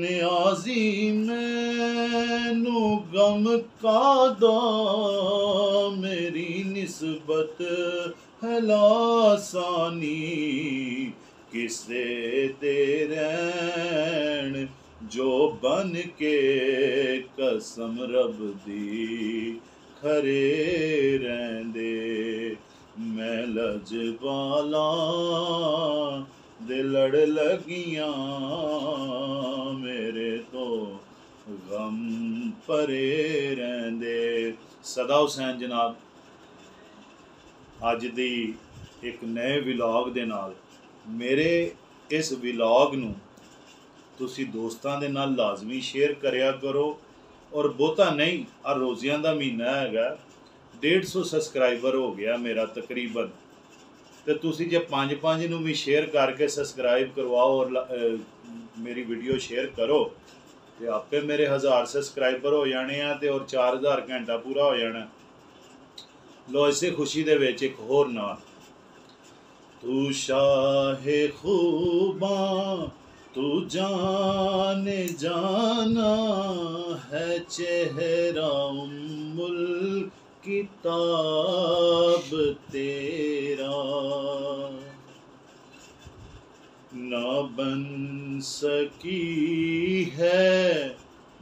نیازی مینو غم کا دا میری نسبت ہے لاسانی کسے دے رین جو بن کے قسم رب دی کھرے رہندے میں لجپالا دے لڑ لگیاں میرے تو غم پرے رہندے صدا حسین جناب اج دی ایک نئے ولاگ دے نال میرے اس ولاگ نو تسی دوستاں دے نال لازمی شیئر کریا کرو اور بہتا نہیں روزیاں دا مہینہ ہے 150 سبسکرائبر ہو گیا میرا تقریباً تو تسی جے 5 نو بھی شیئر کر کے سبسکرائب کرواؤ اور میری ویڈیو شیئر کرو تو آپ میرے 1000 سبسکرائبر ہو جانے ہیں اور 4000 گھنٹہ پورا ہو جانا لو اسے خوشی دے ویچ ایک ہور نال تو شاہ خوباں تو جان جانا ہے چہرہ الکتاب تیرا نہ بن سکی ہے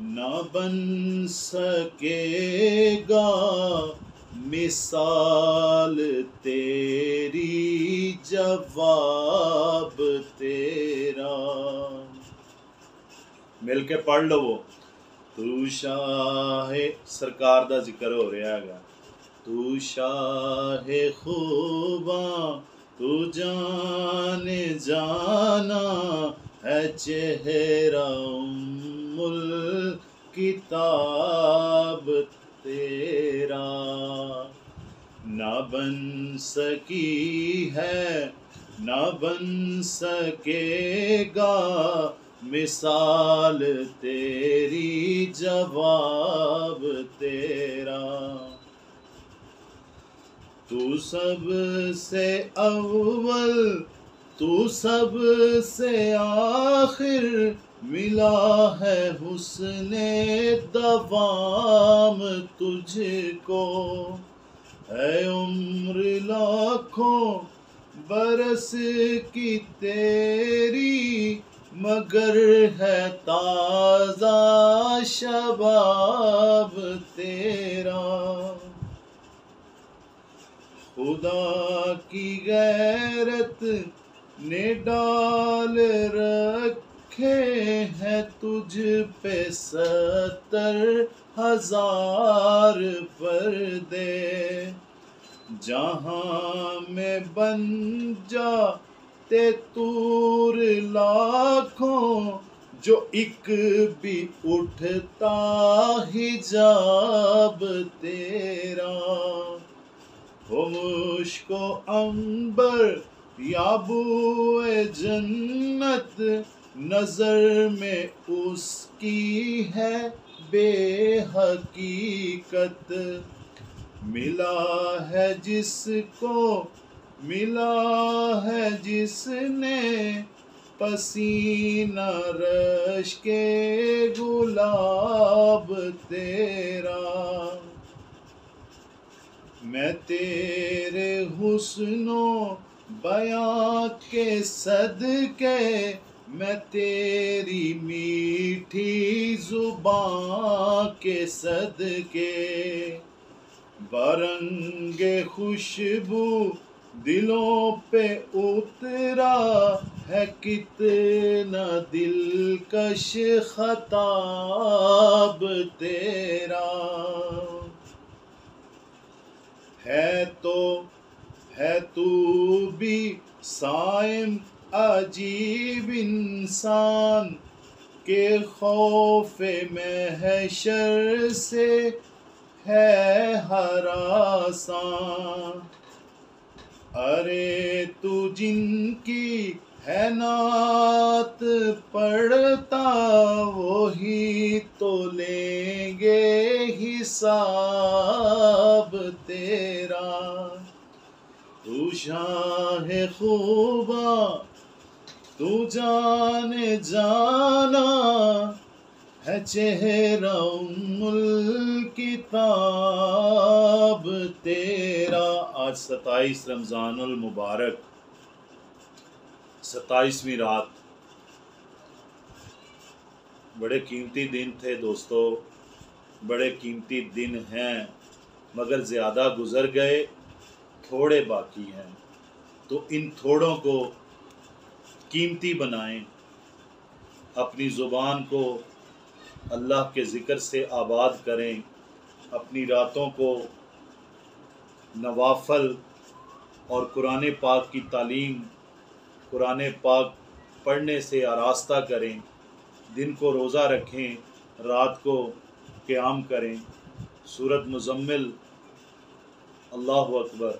نہ بن سکے گا مثال تیری جواب تیرا مل کے پڑھ لو تو شاہ سرکار دا ذکر ہو رہا ہے تو شاہ خوباں تو جان جانا ہے چہرہ الکتاب تیرا نہ بن سکی ہے نہ بن سکے گا مثال تیری جواب تیرا تو سب سے اول تو سب سے آخر ملا ہے حسن دوام تجھ کو ہے عمر لاکھوں برس کی تیری مگر ہے تازہ شباب تیرا خدا کی غیرت نے ڈال رکھے ہیں تجھ پہ 70,000 پردے جہاں میں بن جاتے طور لاکھوں جو ایک بھی اٹھتا حجاب تیرا ہو مشک و عنبر یا بوئے جنت نظر میں اس کی ہے بے حقیقت ملا ہے جس کو ملا ہے جس نے پسینہ رش کے گلاب تیرا میں تیرے حسن و بیاں کے صدقے میں تیری میٹھی زبان کے صدقے برنگ خوشبو دلوں پہ اترا ہے کتنا دلکش خطاب تیرا ہے تو بھی صائم عجیب انسان کے خوف محشر سے ہے ہراساں ارے تو جن کی ہے نعت پڑھتا وہی تو لیں گے حساب تیرا تو شاہ خوباں تو جانے جانا ہے چہرہ الکتاب تیرا۔ آج 27 رمضان المبارک، 27ویں رات، بڑے قیمتی دن تھے دوستو، بڑے قیمتی دن ہیں، مگر زیادہ گزر گئے، تھوڑے باقی ہیں۔ تو ان تھوڑوں کو قیمتی بنائیں، اپنی زبان کو اللہ کے ذکر سے آباد کریں، اپنی راتوں کو نوافل اور قرآن پاک کی تعلیم، قرآن پاک پڑھنے سے آراستہ کریں، دن کو روزہ رکھیں، رات کو قیام کریں۔ سورۃ مزمل، اللہ اکبر،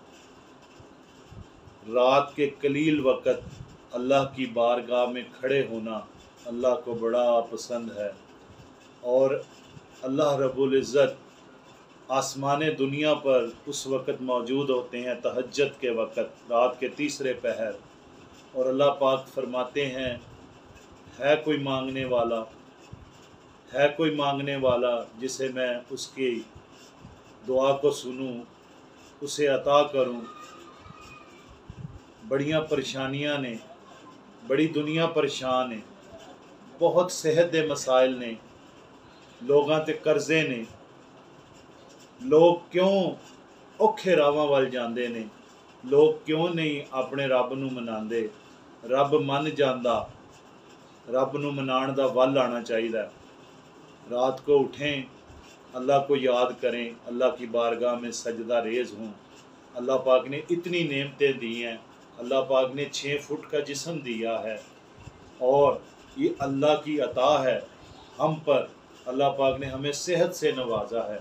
رات کے قلیل وقت اللہ کی بارگاہ میں کھڑے ہونا اللہ کو بڑا پسند ہے، اور اللہ رب العزت آسمان دنیا پر اس وقت موجود ہوتے ہیں تہجد کے وقت، رات کے تیسرے پہر، اور اللہ پاک فرماتے ہیں ہے کوئی مانگنے والا، ہے کوئی مانگنے والا جسے میں اس کی دعا کو سنوں، اسے عطا کروں۔ بڑیاں پریشانیاں نے، بڑی دنیا پریشان ہے، بہت صحت دے مسائل نے، لوگاں تے قرضے نے، لوگ کیوں اوکھے راواں وال جاندے نے، لوگ کیوں نہیں اپنے رب نو مناندے؟ رب من جاندا، رب نو منان دا ول آنا چاہیے۔ رات کو اٹھیں، اللہ کو یاد کریں، اللہ کی بارگاہ میں سجدہ ریز ہوں۔ اللہ پاک نے اتنی نعمتیں دی ہیں، اللہ پاک نے 6 فٹ کا جسم دیا ہے، اور یہ اللہ کی عطا ہے ہم پر۔ اللہ پاک نے ہمیں صحت سے نوازا ہے۔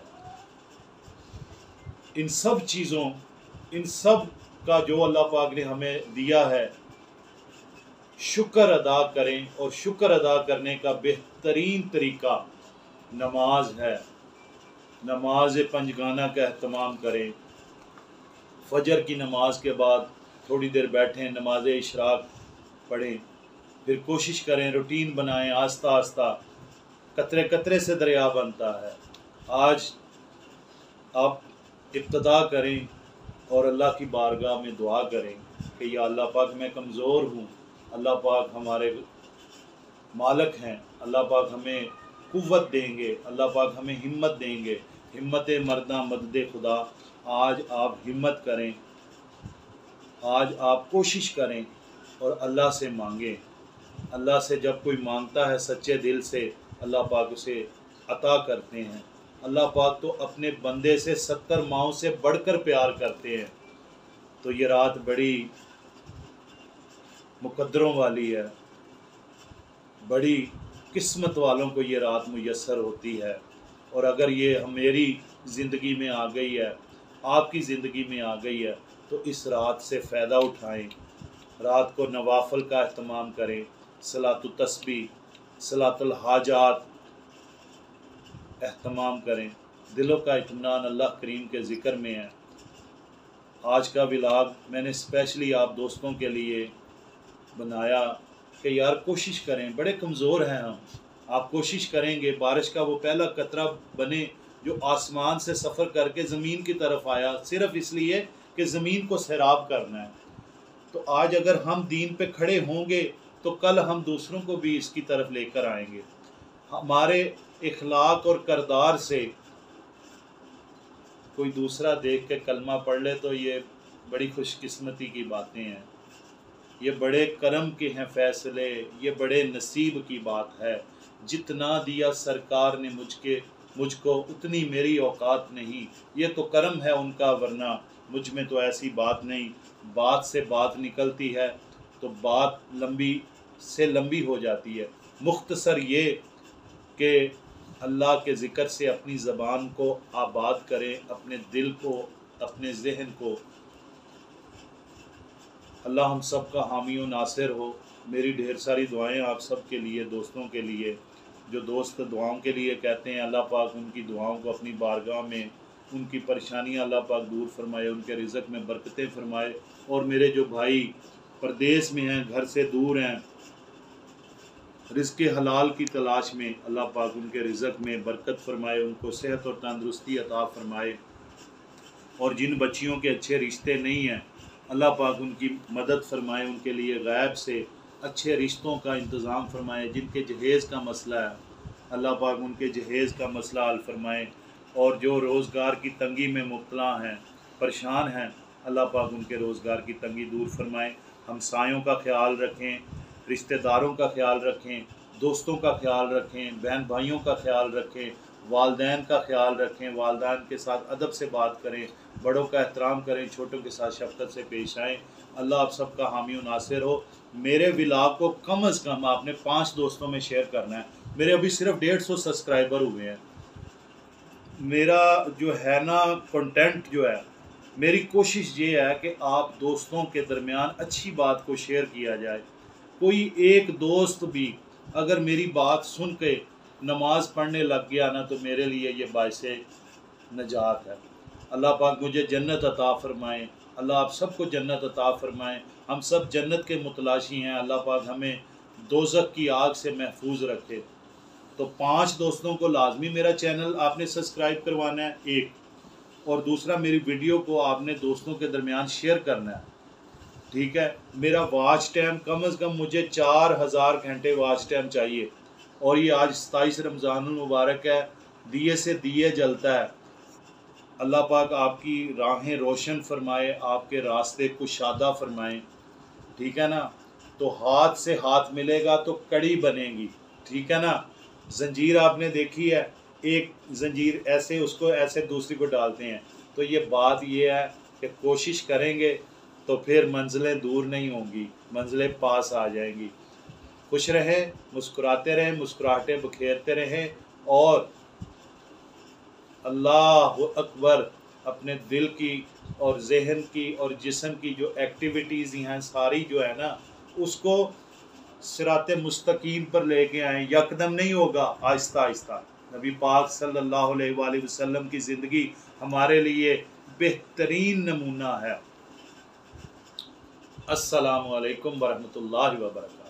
ان سب چیزوں، ان سب کا جو اللہ پاک نے ہمیں دیا ہے، شکر ادا کریں، اور شکر ادا کرنے کا بہترین طریقہ نماز ہے۔ نماز پنجگانہ کا اہتمام کریں، فجر کی نماز کے بعد تھوڑی دیر بیٹھیں، نماز اشراق پڑھیں، پھر کوشش کریں، روٹین بنائیں، آہستہ آہستہ، قطرے قطرے سے دریا بنتا ہے۔ آج آپ ابتدا کریں اور اللہ کی بارگاہ میں دعا کریں کہ یا اللہ پاک میں کمزور ہوں، اللہ پاک ہمارے مالک ہیں، اللہ پاک ہمیں قوت دیں گے، اللہ پاک ہمیں ہمت دیں گے، ہمت مرداں مدد خدا۔ آج آپ ہمت کریں، آج آپ کوشش کریں اور اللہ سے مانگیں۔ اللہ سے جب کوئی مانگتا ہے سچے دل سے، اللہ پاک اسے عطا کرتے ہیں۔ اللہ پاک تو اپنے بندے سے 70 ماؤں سے بڑھ کر پیار کرتے ہیں۔ تو یہ رات بڑی مقدروں والی ہے، بڑی قسمت والوں کو یہ رات میسر ہوتی ہے، اور اگر یہ میری زندگی میں آ گئی ہے، آپ کی زندگی میں آ گئی ہے، تو اس رات سے فائدہ اٹھائیں۔ رات کو نوافل کا اہتمام کریں، صلاۃ التسبیح، صلاۃ الحاجات اہتمام کریں۔ دلوں کا اطمینان اللہ کریم کے ذکر میں ہے۔ آج کا ولاگ میں نے اسپیشلی آپ دوستوں کے لیے بنایا کہ یار کوشش کریں، بڑے کمزور ہیں ہم، آپ کوشش کریں گے بارش کا وہ پہلا قطرہ بنے جو آسمان سے سفر کر کے زمین کی طرف آیا، صرف اس لیے کہ زمین کو سیراب کرنا ہے۔ تو آج اگر ہم دین پہ کھڑے ہوں گے تو کل ہم دوسروں کو بھی اس کی طرف لے کر آئیں گے۔ ہمارے اخلاق اور کردار سے کوئی دوسرا دیکھ کے کلمہ پڑھ لے تو یہ بڑی خوش قسمتی کی باتیں ہیں، یہ بڑے کرم کے ہیں فیصلے، یہ بڑے نصیب کی بات ہے۔ جتنا دیا سرکار نے مجھ کو اتنی میری اوقات نہیں، یہ تو کرم ہے ان کا، ورنہ مجھ میں تو ایسی بات نہیں۔ بات سے بات نکلتی ہے تو بات لمبی سے لمبی ہو جاتی ہے۔ مختصر یہ کہ اللہ کے ذکر سے اپنی زبان کو آباد کریں، اپنے دل کو، اپنے ذہن کو۔ اللہ ہم سب کا حامی و ناصر ہو۔ میری ڈھیر ساری دعائیں آپ سب کے لیے، دوستوں کے لیے، جو دوست دعاؤں کے لیے کہتے ہیں، اللہ پاک ان کی دعاؤں کو اپنی بارگاہ میں، ان کی پریشانیاں اللہ پاک دور فرمائے، ان کے رزق میں برکتیں فرمائے، اور میرے جو بھائی پردیس میں ہیں، گھر سے دور ہیں، رزق حلال کی تلاش میں اللہ پاک ان کے رزق میں برکت فرمائے، ان کو صحت اور تندرستی عطا فرمائے، اور جن بچیوں کے اچھے رشتے نہیں ہیں اللہ پاک ان کی مدد فرمائے، ان کے لیے غیب سے اچھے رشتوں کا انتظام فرمائے، جن کے جہیز کا مسئلہ ہے اللہ پاک ان کے جہیز کا مسئلہ حل فرمائے، اور جو روزگار کی تنگی میں مبتلا ہیں، پریشان ہیں، اللہ پاک ان کے روزگار کی تنگی دور فرمائے۔ ہمسایوں کا خیال رکھیں، رشتہ داروں کا خیال رکھیں، دوستوں کا خیال رکھیں، بہن بھائیوں کا خیال رکھیں، والدین کا خیال رکھیں، والدین کے ساتھ ادب سے بات کریں، بڑوں کا احترام کریں، چھوٹوں کے ساتھ شفقت سے پیش آئیں۔ اللہ آپ سب کا حامی و ناصر ہو۔ میرے ولاگ کو کم از کم آپ نے 5 دوستوں میں شیئر کرنا ہے۔ میرے ابھی صرف 150 سبسکرائبر ہوئے ہیں۔ میرا جو ہے نا کنٹینٹ جو ہے، میری کوشش یہ ہے کہ آپ دوستوں کے درمیان اچھی بات کو شیئر کیا جائے۔ کوئی ایک دوست بھی اگر میری بات سن کے نماز پڑھنے لگ گیا نا تو میرے لیے یہ باعث نجات ہے۔ اللہ پاک مجھے جنت عطا فرمائیں، اللہ آپ سب کو جنت عطا فرمائیں۔ ہم سب جنت کے متلاشی ہیں، اللہ پاک ہمیں دوزخ کی آگ سے محفوظ رکھے۔ تو 5 دوستوں کو لازمی میرا چینل آپ نے سبسکرائب کروانا ہے، ایک، اور دوسرا میری ویڈیو کو آپ نے دوستوں کے درمیان شیئر کرنا ہے، ٹھیک ہے۔ میرا واچ ٹائم کم از کم مجھے 4000 گھنٹے واچ ٹائم چاہیے، اور یہ آج 27 رمضان المبارک ہے، دیے سے دیے جلتا ہے۔ اللہ پاک آپ کی راہیں روشن فرمائے، آپ کے راستے کشادہ فرمائیں، ٹھیک ہے نا۔ تو ہاتھ سے ہاتھ ملے گا تو کڑی بنے گی، ٹھیک ہے نا۔ زنجیر آپ نے دیکھی ہے، ایک زنجیر ایسے اس کو ایسے دوسری کو ڈالتے ہیں، تو یہ بات یہ ہے کہ کوشش کریں گے تو پھر منزلیں دور نہیں ہوں گی، منزلیں پاس آ جائیں گی۔ خوش رہیں، مسکراتے رہیں، مسکراہٹیں بکھیرتے رہیں، اور اللہ اکبر اپنے دل کی اور ذہن کی اور جسم کی جو ایکٹیویٹیز ہیں ساری جو ہے نا، اس کو صراط مستقیم پر لے کے آئیں۔ یکدم نہیں ہوگا، آہستہ آہستہ۔ نبی پاک صلی اللہ علیہ وآلہ وسلم کی زندگی ہمارے لیے بہترین نمونہ ہے۔ السلام علیکم ورحمۃ اللہ وبرکاتہ۔